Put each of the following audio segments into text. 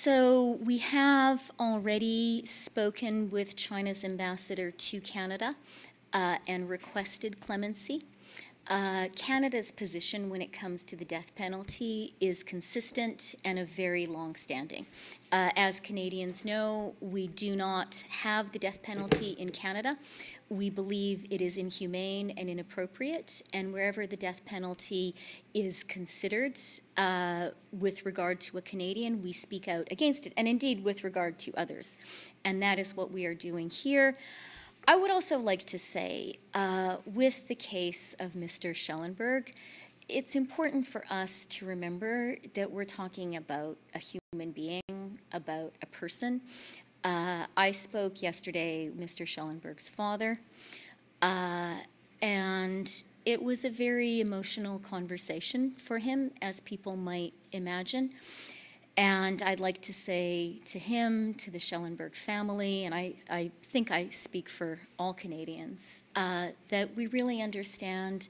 So we have already spoken with China's ambassador to Canada and requested clemency. Canada's position when it comes to the death penalty is consistent and a very long-standing. As Canadians know, we do not have the death penalty in Canada. We believe it is inhumane and inappropriate, and wherever the death penalty is considered with regard to a Canadian, we speak out against it, and indeed with regard to others. And that is what we are doing here. I would also like to say, with the case of Mr. Schellenberg, it's important for us to remember that we're talking about a human being, about a person. I spoke yesterday with Mr. Schellenberg's father, and it was a very emotional conversation for him, as people might imagine. And I'd like to say to him, to the Schellenberg family, and I think I speak for all Canadians, that we really understand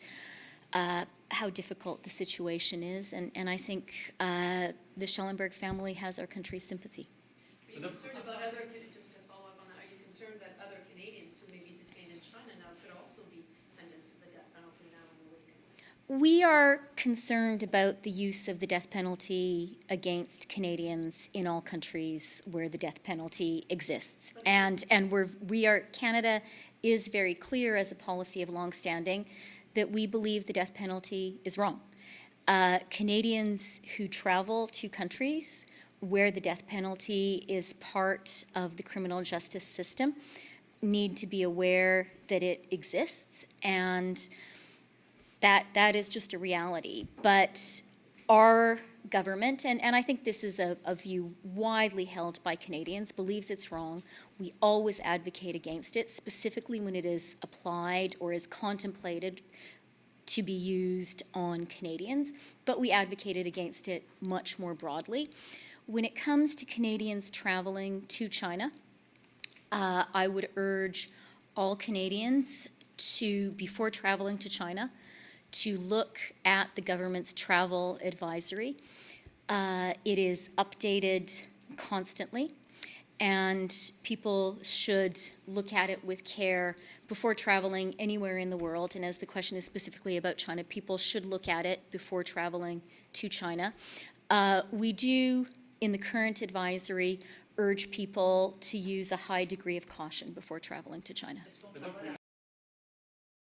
how difficult the situation is, and I think the Schellenberg family has our country's sympathy. Are you concerned about other, just to follow up on that, are you concerned that other Canadians who may be detained in China now could also be sentenced to the death penalty now in the wake? We are concerned about the use of the death penalty against Canadians in all countries where the death penalty exists. And Canada is very clear as a policy of longstanding that we believe the death penalty is wrong. Canadians who travel to countries where the death penalty is part of the criminal justice system need to be aware that it exists, and that is just a reality. But our government, and I think this is a view widely held by Canadians, believes it's wrong. We always advocate against it, specifically when it is applied or is contemplated to be used on Canadians, but we advocated against it much more broadly. When it comes to Canadians traveling to China, I would urge all Canadians to, before traveling to China, to look at the government's travel advisory. It is updated constantly, and people should look at it with care before traveling anywhere in the world. And as the question is specifically about China, people should look at it before traveling to China. We do, in the current advisory, urge people to use a high degree of caution before traveling to China.